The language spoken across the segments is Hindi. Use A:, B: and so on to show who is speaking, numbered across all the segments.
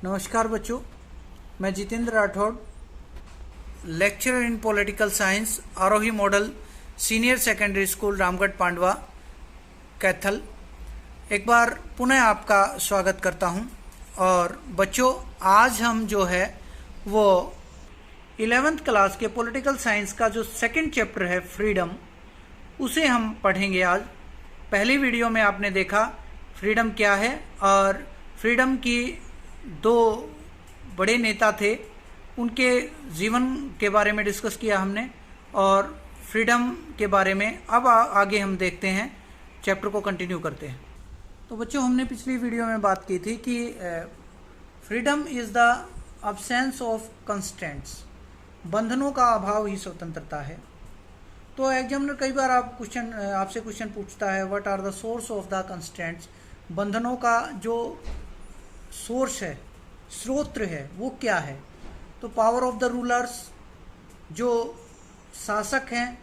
A: नमस्कार बच्चों, मैं Jitendra Rathore, lecturer in political science, Arohi model senior secondary school, Ramgarh Pandwa, Kaithal. एक बार पुनः आपका स्वागत करता हूं। और बच्चों, आज हम जो है वो 11th क्लास के पॉलिटिकल साइंस का जो सेकंड चैप्टर है फ्रीडम, उसे हम पढ़ेंगे आज। पहली वीडियो में आपने देखा फ्रीडम क्या है और फ्रीडम की दो बड़े नेता थे, उनके जीवन के बारे में डिस्कस किया हमने और फ्रीडम के बारे में। अब आगे हम देखते हैं, चैप्टर को कंटिन्यू करते हैं। तो बच्चों, हमने पिछली वीडियो में बात की थी कि freedom is the absence of constraints, बंधनों का अभाव ही स्वतंत्रता है। तो एग्जामिनर कई बार आपसे क्वेश्चन पूछता है, what are the source of the constraints, बंधनों का जो सोर्स है, स्रोत है, वो क्या है। तो पावर ऑफ द रूलर्स, जो शासक हैं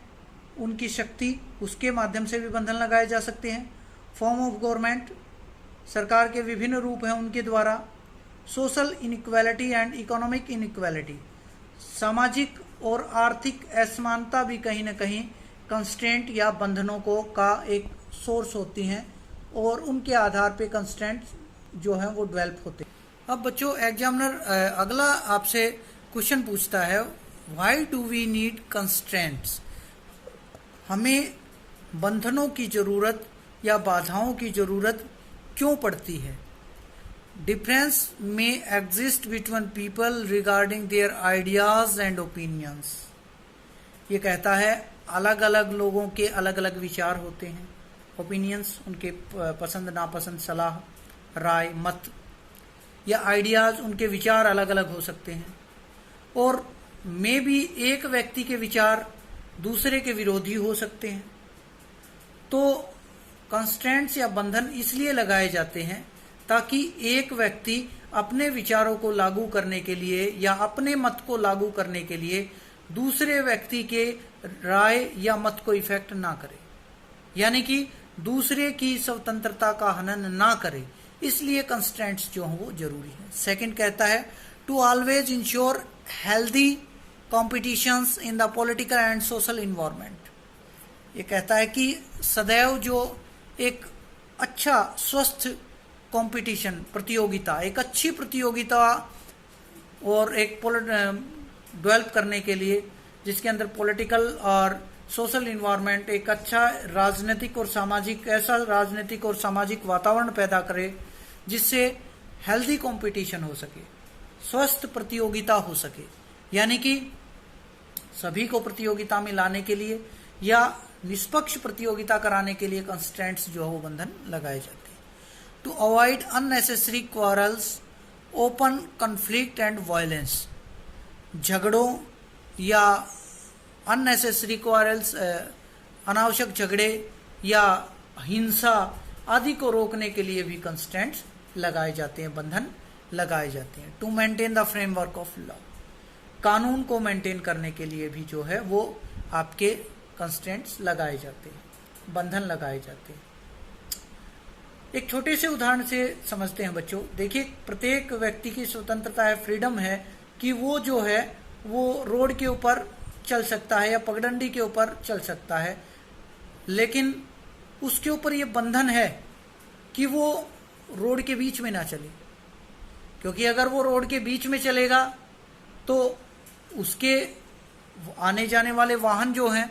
A: उनकी शक्ति, उसके माध्यम से भी बंधन लगाए जा सकते हैं। फॉर्म ऑफ गवर्नमेंट, सरकार के विभिन्न रूप हैं उनके द्वारा। Social inequality and economic inequality, सामाजिक और आर्थिक असमानता भी कहीं ना कहीं कंस्ट्रेंट या बंधनों का एक सोर्स होती हैं और उनके आधार पे कंस्ट्रेंट जो है वो डेवलप होते हैं। अब बच्चों, एग्जामिनर अगला आपसे क्वेश्चन पूछता है, why do we need constraints, हमें बंधनों की ज़रूरत या बाधाओं की ज़रूरत क्यों पड़ती है। डिफरेंस में exist between people regarding their ideas and opinions, ये कहता है अलग अलग लोगों के अलग अलग विचार होते हैं। ओपिनियंस, उनके पसंद नापसंद, सलाह, राय, मत या आइडियाज, उनके विचार अलग अलग हो सकते हैं। और मे भी एक व्यक्ति के विचार दूसरे के विरोधी हो सकते हैं। तो कंस्ट्रेंट्स या बंधन इसलिए लगाए जाते हैं ताकि एक व्यक्ति अपने विचारों को लागू करने के लिए या अपने मत को लागू करने के लिए दूसरे व्यक्ति के राय या मत को इफेक्ट ना करे, यानी कि दूसरे की स्वतंत्रता का हनन ना करे। इसलिए कंस्ट्रेंट्स जो हैं वो जरूरी है। सेकंड कहता है, to always ensure healthy competitions in the political and social environment, ये कहता है कि सदैव जो एक अच्छा स्वस्थ कंपटीशन, प्रतियोगिता, एक अच्छी प्रतियोगिता और एक डेवलप करने के लिए जिसके अंदर पॉलिटिकल और सोशल इन्वायरमेंट एक अच्छा राजनीतिक और सामाजिक, ऐसा राजनीतिक और सामाजिक वातावरण पैदा करे जिससे हेल्दी कंपटीशन हो सके, स्वस्थ प्रतियोगिता हो सके, यानी कि सभी को प्रतियोगिता में लाने के लिए या निष्पक्ष प्रतियोगिता कराने के लिए कंस्ट्रेंट्स जो है वो बंधन लगाए जाते हैं। To avoid unnecessary quarrels, open conflict and violence, झगड़ों या अननेसेसरी क्वारल्स, अनावश्यक झगड़े या हिंसा आदि को रोकने के लिए भी कंस्ट्रेंट्स लगाए जाते हैं, बंधन लगाए जाते हैं। To maintain the framework of law, कानून को मेंटेन करने के लिए भी जो है वो आपके कंस्ट्रेंट्स लगाए जाते हैं, बंधन लगाए जाते हैं। एक छोटे से उदाहरण से समझते हैं बच्चों। देखिए, प्रत्येक व्यक्ति की स्वतंत्रता है, फ्रीडम है कि वो जो है वो रोड के ऊपर चल सकता है या पगडंडी के ऊपर चल सकता है, लेकिन उसके ऊपर ये बंधन है कि वो रोड के बीच में ना चले, क्योंकि अगर वो रोड के बीच में चलेगा तो उसके आने जाने वाले वाहन जो हैं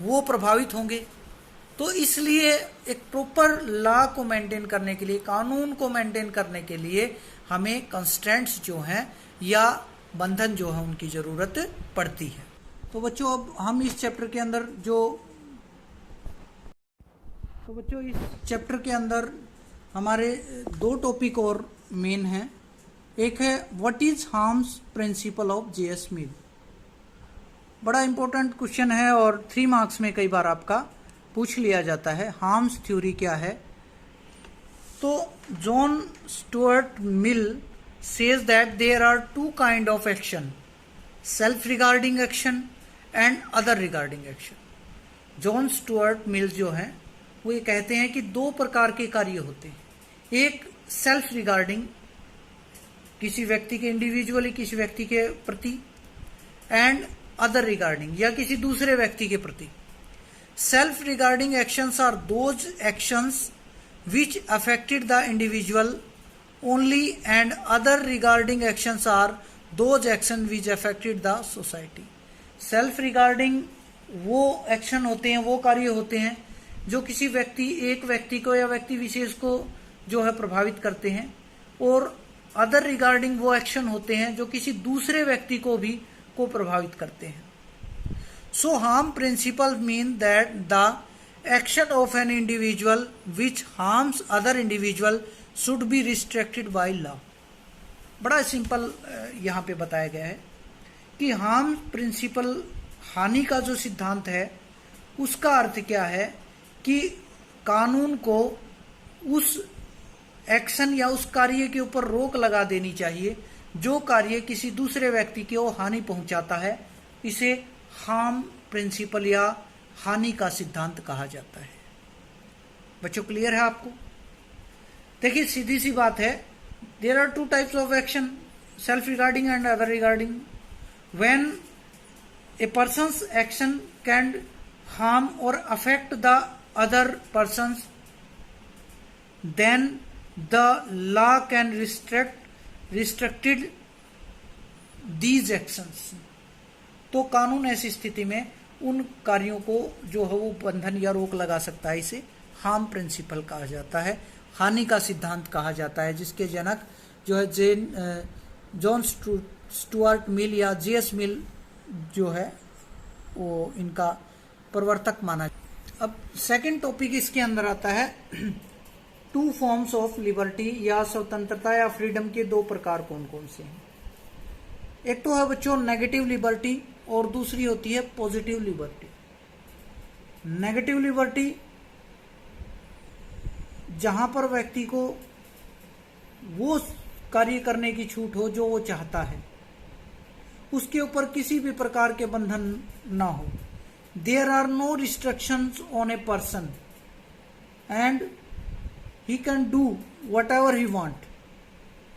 A: वो प्रभावित होंगे। तो इसलिए एक प्रॉपर लॉ को मेंटेन करने के लिए, कानून को मेंटेन करने के लिए हमें कंस्ट्रेंट्स जो हैं या बंधन जो है उनकी ज़रूरत पड़ती है। तो बच्चों, अब हम इस चैप्टर के अंदर इस चैप्टर के अंदर हमारे दो टॉपिक और मेन हैं। एक है what is harms principle of J S. Mill, बड़ा इंपॉर्टेंट क्वेश्चन है और 3 मार्क्स में कई बार आपका पूछ लिया जाता है। हार्म्स थ्योरी क्या है। तो John Stuart Mill says that there are two kind of action, self regarding action and other regarding action। John Stuart Mill जो है वो ये कहते हैं कि 2 प्रकार के कार्य होते हैं। एक सेल्फ रिगार्डिंग किसी व्यक्ति के इंडिविजुअली, किसी व्यक्ति के प्रति, एंड अदर रिगार्डिंग, या किसी दूसरे व्यक्ति के प्रति। Self regarding actions are those actions which affected the individual only and other regarding actions are those action which affected the society. Self regarding वो एक्शन होते हैं, वो कार्य होते हैं जो किसी व्यक्ति, एक व्यक्ति को या व्यक्ति विशेष को जो है प्रभावित करते हैं, और अदर रिगार्डिंग वो एक्शन होते हैं जो किसी दूसरे व्यक्ति को भी को प्रभावित करते हैं। So harm principle mean that the action of an individual which harms other individual should be restricted by law. बड़ा सिंपल यहाँ पे बताया गया है कि हार्म प्रिंसिपल, हानि का जो सिद्धांत है उसका अर्थ क्या है कि कानून को उस एक्शन या उस कार्य के ऊपर रोक लगा देनी चाहिए जो कार्य किसी दूसरे व्यक्ति को हानि पहुंचाता है। इसे हार्म प्रिंसिपल या हानि का सिद्धांत कहा जाता है। बच्चों क्लियर है आपको? देखिए सीधी सी बात है, there are two types of action, self regarding and other regarding. When a person's action can harm or affect the other persons, then the law can restricted these actions। तो कानून ऐसी स्थिति में उन कार्यों को जो है वो बंधन या रोक लगा सकता है। इसे हार्म प्रिंसिपल कहा जाता है, हानि का सिद्धांत कहा जाता है, जिसके जनक जो है जॉन स्टुअर्ट मिल या जेएस मिल जो है वो इनका प्रवर्तक माना। अब सेकंड टॉपिक इसके अंदर आता है टू फॉर्म्स ऑफ लिबर्टी, या स्वतंत्रता या फ्रीडम के दो प्रकार कौन कौन से हैं। एक तो है बच्चों नेगेटिव लिबर्टी और दूसरी होती है पॉजिटिव लिबर्टी। नेगेटिव लिबर्टी जहां पर व्यक्ति को वो कार्य करने की छूट हो जो वो चाहता है, उसके ऊपर किसी भी प्रकार के बंधन ना हो। There are no restrictions on a person and he can do whatever he want.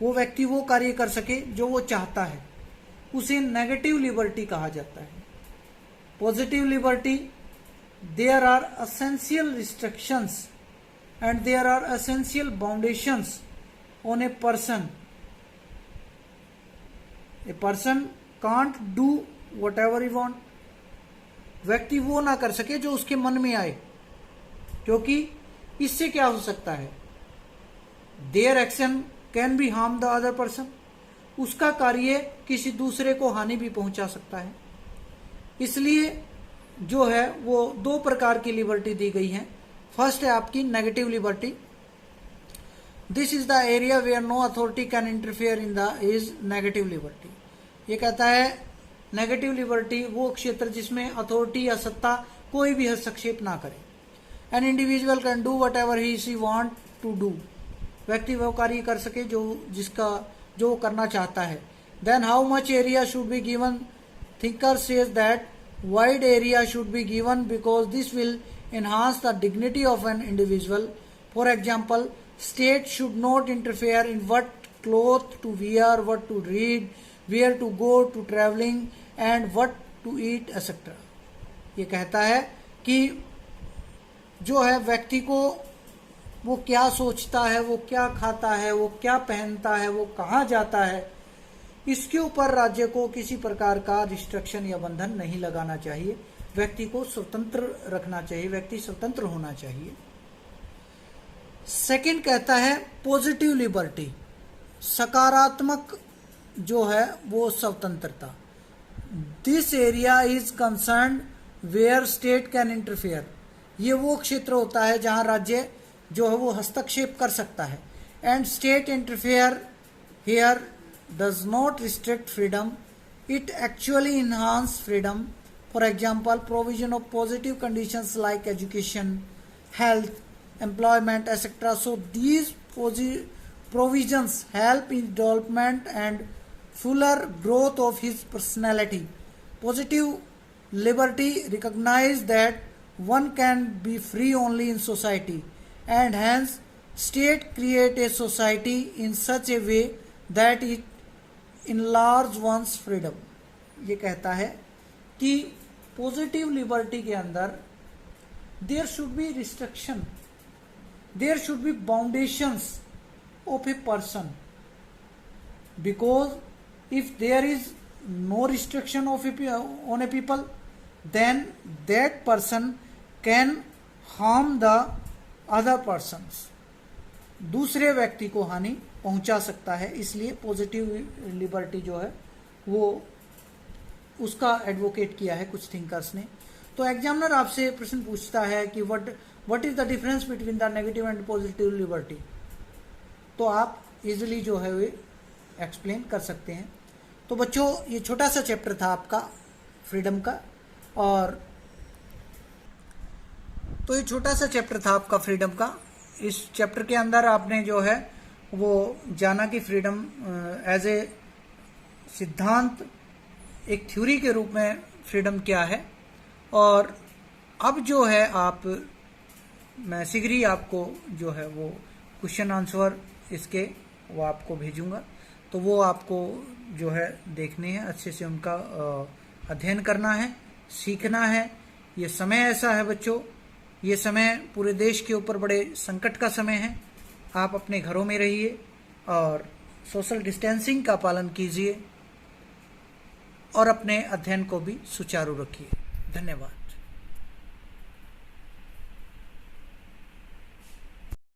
A: वो व्यक्ति वो कार्य कर सके जो वो चाहता है, उसे नेगेटिव लिबर्टी कहा जाता है। Positive liberty, there are essential restrictions and there are essential boundations on a person. A person can't do whatever he want. व्यक्ति वो ना कर सके जो उसके मन में आए, क्योंकि इससे क्या हो सकता है, their action can be harm the other person. उसका कार्य किसी दूसरे को हानि भी पहुंचा सकता है। इसलिए जो है वो दो प्रकार की लिबर्टी दी गई है। फर्स्ट है आपकी negative liberty. This is the area where no authority can interfere in the is negative liberty. ये कहता है नेगेटिव लिबर्टी वो क्षेत्र जिसमें अथॉरिटी या सत्ता कोई भी हस्तक्षेप ना करे। An individual can do whatever he she want to do. व्यक्ति वो कार्य कर सके जो करना चाहता है। Then how much area should be given, thinker says that wide area should be given because this will enhance the dignity of an individual. For example, state should not interfere in what cloth to wear, what to read, where to go to traveling and what to eat etc. ये कहता है कि जो है व्यक्ति को वो क्या सोचता है, वो क्या खाता है, वो क्या पहनता है, वो कहाँ जाता है, इसके ऊपर राज्य को किसी प्रकार का रिस्ट्रिक्शन या बंधन नहीं लगाना चाहिए। व्यक्ति को स्वतंत्र रखना चाहिए, व्यक्ति स्वतंत्र होना चाहिए। सेकंड कहता है पॉजिटिव लिबर्टी, सकारात्मक जो है वो स्वतंत्रता। This area is concerned where state can interfere. ये वो क्षेत्र होता है जहां राज्य जो है वो हस्तक्षेप कर सकता है। And state interfere here does not restrict freedom, it actually enhance freedom. For example, provision of positive conditions like education, health, employment, etc. So these provisions help in development and fuller growth of his personality. Positive liberty recognizes that one can be free only in society, and hence state create a society in such a way that it enlarge one's freedom. ये कहता है कि पॉजिटिव लिबर्टी के अंदर there should be restriction, there should be boundations of a person, because if there is no restriction of on a people, then that person can harm the other persons, दूसरे व्यक्ति को हानि पहुंचा सकता है। इसलिए पॉजिटिव लिबर्टी जो है वो उसका एडवोकेट किया है कुछ थिंकर्स ने। तो एग्जामिनर आपसे प्रश्न पूछता है कि what is the difference between the negative and positive liberty, तो आप इजिली जो है वे एक्सप्लेन कर सकते हैं। तो बच्चों ये छोटा सा चैप्टर था आपका फ्रीडम का, और तो ये छोटा सा चैप्टर था आपका फ्रीडम का। इस चैप्टर के अंदर आपने जो है वो जाना कि फ्रीडम एज ए सिद्धांत, एक थ्योरी के रूप में फ्रीडम क्या है। और अब जो है मैं शीघ्र ही आपको जो है वो क्वेश्चन आंसर इसके वो आपको भेजूंगा, तो वो आपको जो है देखने हैं, अच्छे से उनका अध्ययन करना है, सीखना है। ये समय ऐसा है बच्चों, ये समय पूरे देश के ऊपर बड़े संकट का समय है। आप अपने घरों में रहिए और सोशल डिस्टेंसिंग का पालन कीजिए और अपने अध्ययन को भी सुचारू रखिए। धन्यवाद।